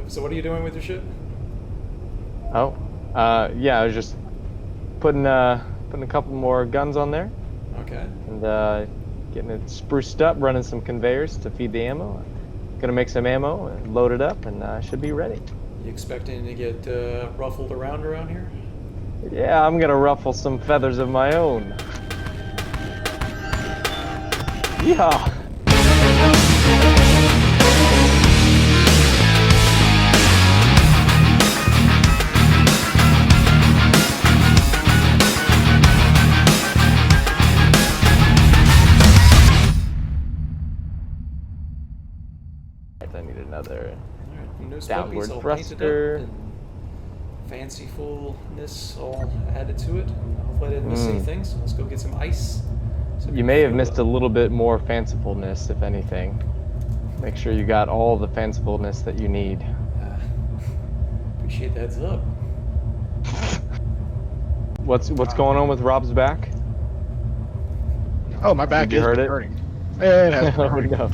So what are you doing with your ship? Oh, yeah, I was just putting a couple more guns on there Okay. and getting it spruced up, running some conveyors to feed the ammo. Gonna make some ammo and load it up, and should be ready. You expecting to get ruffled around here? Yeah, I'm gonna ruffle some feathers of my own. Yeah. I need another Alright, nose downward puppies all thruster. painted up and fancifulness all added to it. Hopefully I didn't miss anything, so let's go get some ice. So You may have missed a little bit more fancifulness, if anything. Make sure you got all the fancifulness that you need. Appreciate the heads up. What's going on with Rob's back? Oh, my back You is heard it? hurting. Yeah, it has been Oh hurting. no.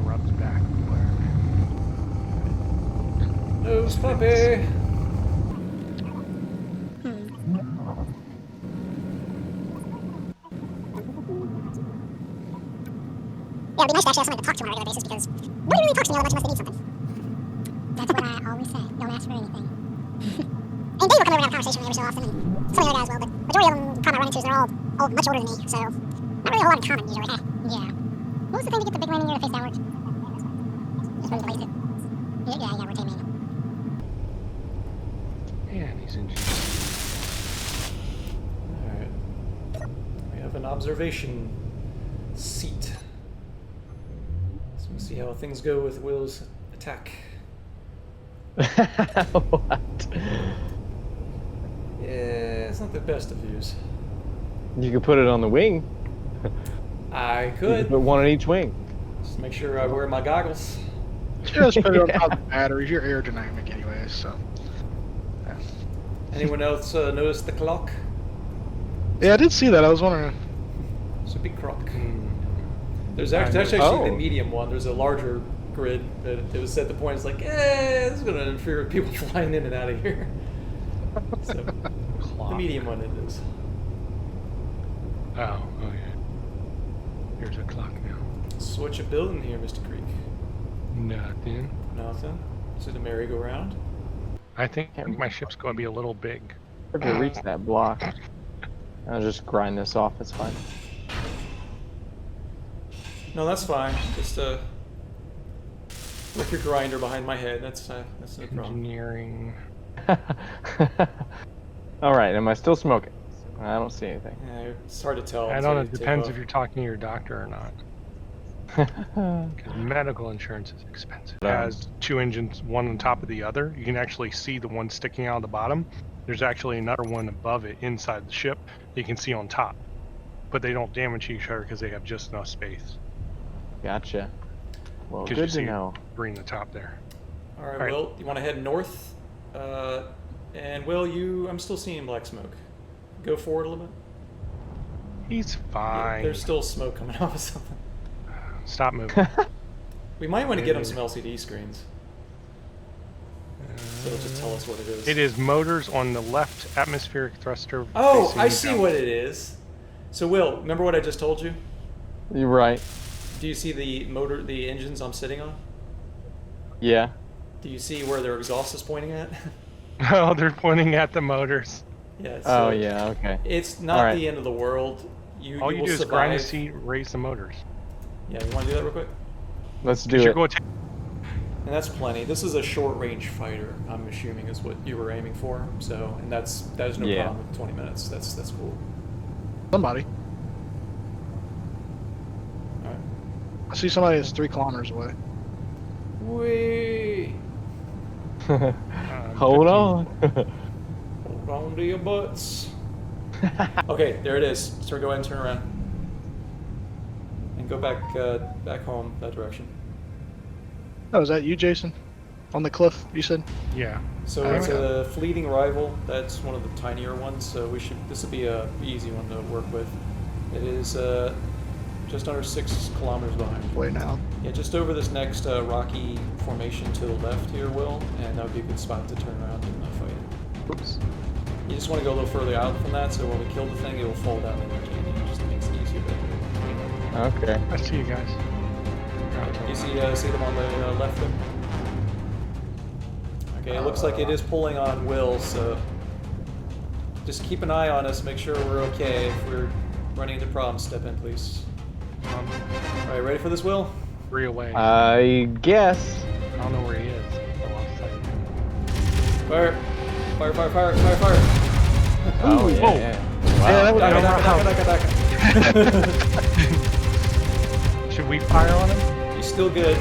Rub's back. Nose puppy! Yeah, it'd be nice to actually have somebody to talk to on a regular basis because nobody really talks to me all that much unless they need something. That's what I always say. Don't ask for anything. And Dave will come over and have a conversation with me every so often, and some of the other guys will, but majority of them probably I run into is they're all much older than me, so not really a whole lot in common usually. Yeah. What was the thing to get the big landing gear to face downwards? Just when you place it. Yeah, rotate manual. Man, these engines. Alright. We have an observation seat. So we'll see how things go with Will's attack. What? Yeah, it's not the best of views. You could put it on the wing. I You could. put one on each wing. Just make sure I wear my goggles. Just put it on top of the batteries. You're aerodynamic anyway, so. Yeah. Anyone else notice the clock? Yeah, I did see that. I was wondering. It's a big clock. There's actually Oh. the medium one. There's a larger grid, but it was at the point it's like, this is going to interfere with people flying in and out of here. So the medium one it is. Oh, yeah. Here's a clock now. So what you building here, Mr. Creek? Nothing. Nothing. Is it a merry-go-round? I think my ship's going to be a little big. If you reach that block, I'll just grind this off. It's fine. No, that's fine. Just with your grinder behind my head. That's no problem. Engineering. All right. Am I still smoking? I don't see anything. Yeah, it's hard to tell. I until don't know. you It take depends off. if you're talking to your doctor or not. Because medical insurance is expensive. It has two engines, one on top of the other. You can actually see the one sticking out of the bottom. There's actually another one above it inside the ship you can see on top. But they don't damage each other because they have just enough space. Gotcha. Well, 'Cause good you to see know. Green the top there. All right, All right. Will, you want to head north? And Will, I'm still seeing black smoke. Go forward a little bit. He's Yeah, fine. there's still smoke coming off of something. Stop moving. We might want to get him some LCD screens. So it'll just tell us what it is. It is motors on the left atmospheric thruster. Oh, facing I you see down. what it is. So Will, remember what I just told you? You're right. Do you see the engines I'm sitting on? Yeah. Do you see where their exhaust is pointing at? Oh, they're pointing at the motors. Yeah. Oh yeah. Okay. It's not All right. the end of the world. All you you will do is survive. grind the seat, raise the motors. Yeah, you want to do that real quick? Let's do You should it. go And that's plenty. This is a short-range fighter. I'm assuming is what you were aiming for. So, and that is no Yeah. problem with 20 minutes. That's cool. somebody. All right. I see somebody that's 3 kilometers away. Wee. Hold 15. on. Hold on to your butts. Okay, there it is. So go ahead and turn around. And go back home that direction. Oh, is that you, Jason? On the cliff, you said? Yeah. So There it's we a fleeting rival. That's one of the tinier ones. So this would be a easy one to work with. It is Just under 6 kilometers behind. Way now. Yeah, just over this next rocky formation to the left here, Will, and that would be a good spot to turn around and fight. Oops. You just want to go a little further out from that, so when we kill the thing, it will fall down in the canyon. It just makes it easier. Okay. I see you guys. You see them on the left there? Okay, it looks like it is pulling on Will, so just keep an eye on us, make sure we're okay. If we're running into problems, step in, please. Alright, ready for this, Will? 3 away. I guess. I don't know where he is. Oh, I'll tell you. Fire! Fire, fire, fire, fire, fire! Oh, yeah. whoa. Yeah. Yeah, that was Daka. Should we fire on him? You're still good.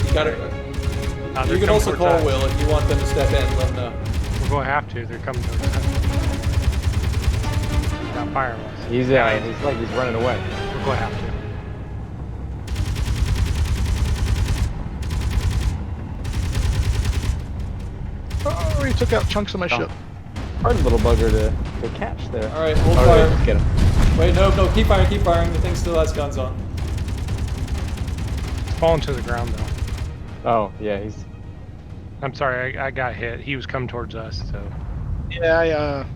You gotta. They're You can coming also towards call us. Will if you want them to step in and let him know. We're going to have to. They're coming towards us. Not firing us. He's like he's running away. We're going to have to. Oh, he took out chunks of my ship. Hard little bugger to catch there. Alright, hold Oh, fire. let's get him. Wait, no, keep firing, keep firing. The thing still has guns on. It's falling to the ground, though. Oh, yeah, he's. I'm sorry, I got hit. He was coming towards us, so. Yeah, yeah.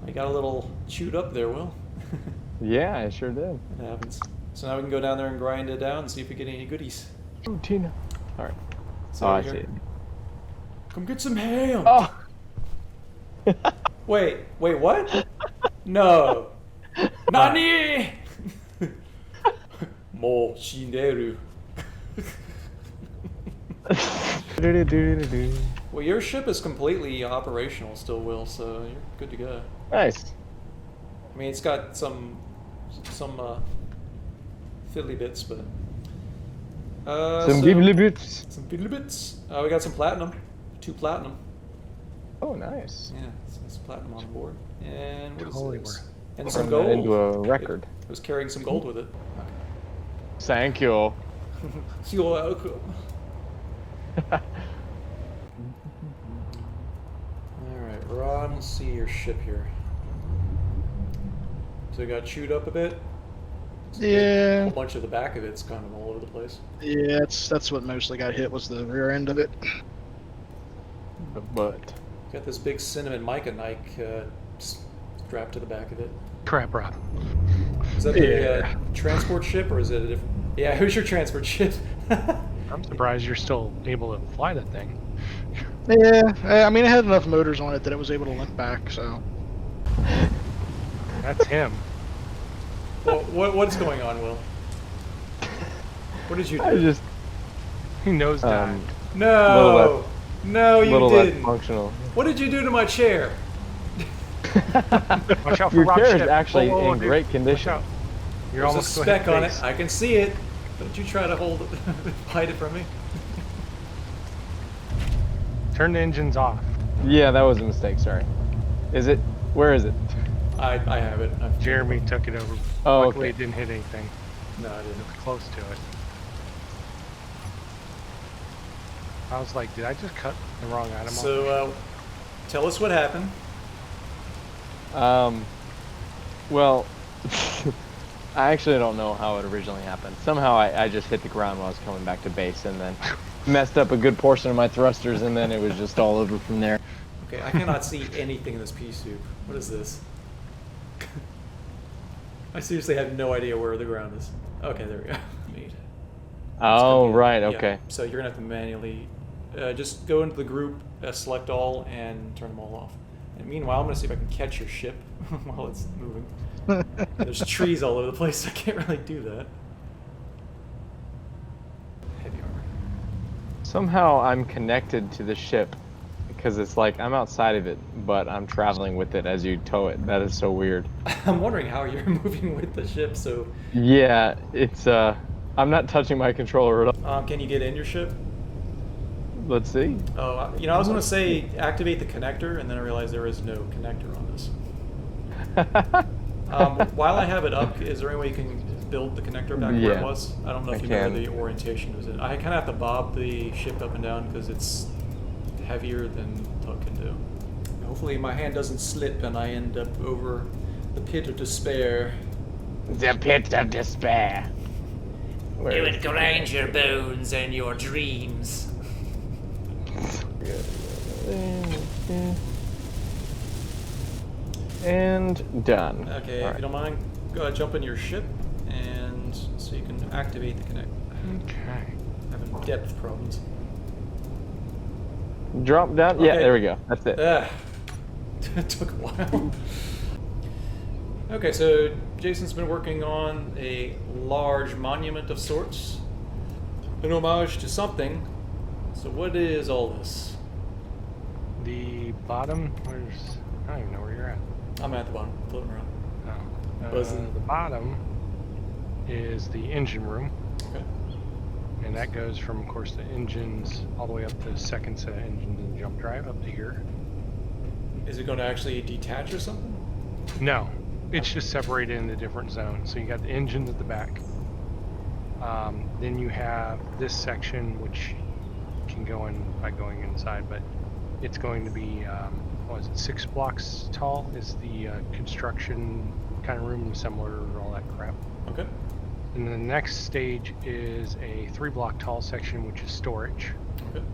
I got a little chewed up there, Will. Yeah, I sure did. It happens. So now we can go down there and grind it down and see if we get any goodies. Oh, Tina. All right. So Oh, over I here. see it. Come get some ham. Oh. Wait, what? No. Nani? Mo shineru. Well, your ship is completely operational still, Will, so you're good to go. Nice. I mean, it's got some fiddly bits, but Some gibbly bits. some fiddly bits. We got some platinum, 2 platinum. Oh, nice. Yeah, so some platinum on board. And what is Totally this? worth And some Turn that gold. into a record. It was carrying some gold with it. Thank you. You're welcome. Alright, Ron, let's see your ship here. So it got chewed up a bit? A Yeah, whole bunch of the back of it's kind of all over the place. yeah. That's what mostly got hit was the rear end of it. But Got this big cinnamon mica Nike strapped to the back of it. Crap, Rob. Is that the Yeah. transport ship or is it a different? Yeah, who's your transport ship? I'm surprised you're still able to fly that thing. Yeah, I mean, it had enough motors on it that it was able to limp back. So That's him. Well, what's going on, Will? What did you do? I just He knows that. little No, no, you little less didn't. functional. What did you do to my chair? Watch out for Your Rob's chair is ship. actually Whoa, whoa, in dude. great Watch condition. out. You're There's a almost going to hit speck on it. base. I can see it. Don't you try to hold it, hide it from me. Turn the engines off. Yeah, that was a mistake. Sorry. Is it? Where is it? I have it. Jeremy took it over. Oh, Luckily, okay. it didn't hit anything. No, I didn't. Close to it. I was like, did I just cut the wrong item off? So, tell us what happened. Well, I actually don't know how it originally happened. Somehow I just hit the ground while I was coming back to base and then messed up a good portion of my thrusters and then it was just all over from there. Okay, I cannot see anything in this pea soup. What is this? I seriously have no idea where the ground is. Okay, there we go. Made. Oh, right, Yeah, okay. so you're gonna have to manually just go into the group, select all, and turn them all off. And meanwhile, I'm gonna see if I can catch your ship while it's moving. There's trees all over the place, so I can't really do that. Heavy armor. Somehow I'm connected to the ship because it's like I'm outside of it, but I'm traveling with it as you tow it. That is so weird. I'm wondering how you're moving with the ship. So, Yeah, it's I'm not touching my controller at all. can you get in your ship? Let's see. Oh, I was gonna say activate the connector, and then I realized there is no connector on this. While I have it up, is there any way you can build the connector back where it Yeah, was? I don't know if I you know where can. the orientation was in. I kind of have to bob the ship up and down because it's heavier than Tug can do. Hopefully my hand doesn't slip and I end up over the pit of despair. The pit of despair. Where You is would the- grind your bones and your dreams. And done. Okay, All if right. you don't mind, go ahead, jump in your ship, and so you can activate the connect. Okay. Having depth problems. Drop down. Yeah, Okay. there we go. That's it. It took a while. Okay, so Jason's been working on a large monument of sorts, an homage to something. So what is all this? The bottom, where's, I don't even know where you're at. I'm at the bottom, floating around. Oh. Buzzing. The bottom is the engine room, Okay. and that goes from, of course, the engines all the way up to the second set of engines and jump drive up to here. Is it going to actually detach or something? No, it's just separated into different zones. So you got the engines at the back. Then you have this section, which can go in by going inside, but it's going to be, what is it, 6 blocks tall is the construction kind of room, assembler, all that crap. Okay. And the next stage is a 3-block tall section, which is storage. Okay.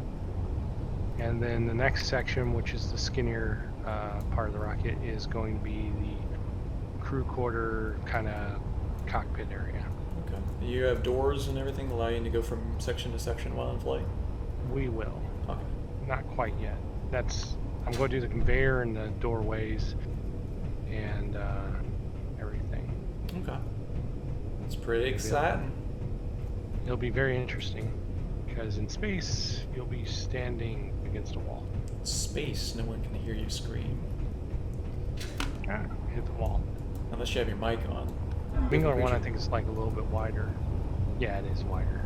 And then the next section, which is the skinnier part of the rocket, is going to be the crew quarter kind of cockpit area. Okay. You have doors and everything allow you to go from section to section while in flight? We will. Okay. Not quite yet. I'm going to do the conveyor and the doorways and everything. Okay. That's pretty exciting. It'll be very interesting because in space, you'll be standing against a wall. Space, no one can hear you scream. Ah, hit the wall. Unless you have your mic on. Mingler one, I think, is like a little bit wider. Yeah, it is wider.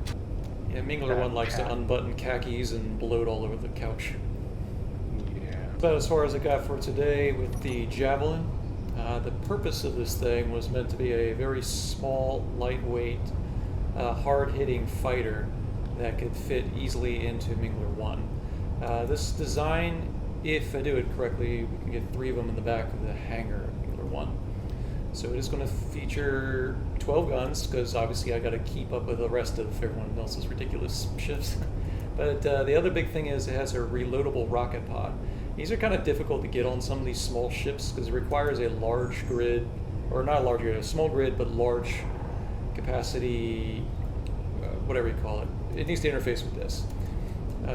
Yeah, Mingler one likes to Cat. unbutton khakis and bloat all over the couch. Yeah. About as far as I got for today with the Javelin. The purpose of this thing was meant to be a very small, lightweight, hard-hitting fighter that could fit easily into Mingler 1. This design, if I do it correctly, we can get 3 of them in the back of the hangar of Mingler 1. So it is going to feature 12 guns, because obviously I got to keep up with the rest of everyone else's ridiculous ships. But the other big thing is it has a reloadable rocket pod. These are kind of difficult to get on some of these small ships because it requires a large grid, or not a large grid, a small grid, but large capacity, whatever you call it. It needs to interface with this.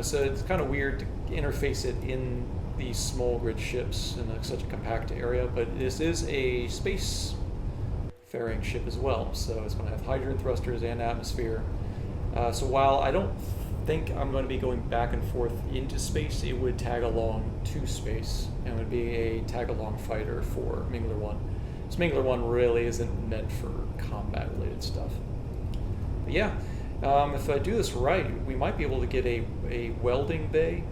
So it's kind of weird to interface it in these small grid ships in such a compact area, but this is a space-faring ship as well, so it's going to have hydrogen thrusters and atmosphere. So while I don't think I'm going to be going back and forth into space, it would tag along to space and would be a tag-along fighter for Mingler 1. So Mingler 1 really isn't meant for combat-related stuff. But yeah, if I do this right, we might be able to get a welding bay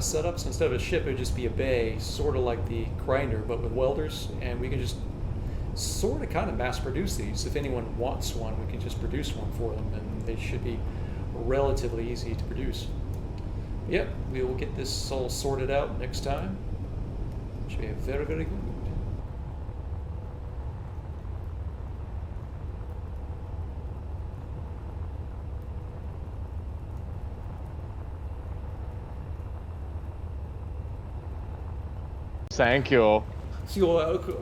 set up. So instead of a ship, it would just be a bay, sort of like the grinder, but with welders, and we can just sort of kind of mass produce these. If anyone wants one, we can just produce one for them, and they should be relatively easy to produce. Yep, we will get this all sorted out next time. Should be very, very good. Thank you. So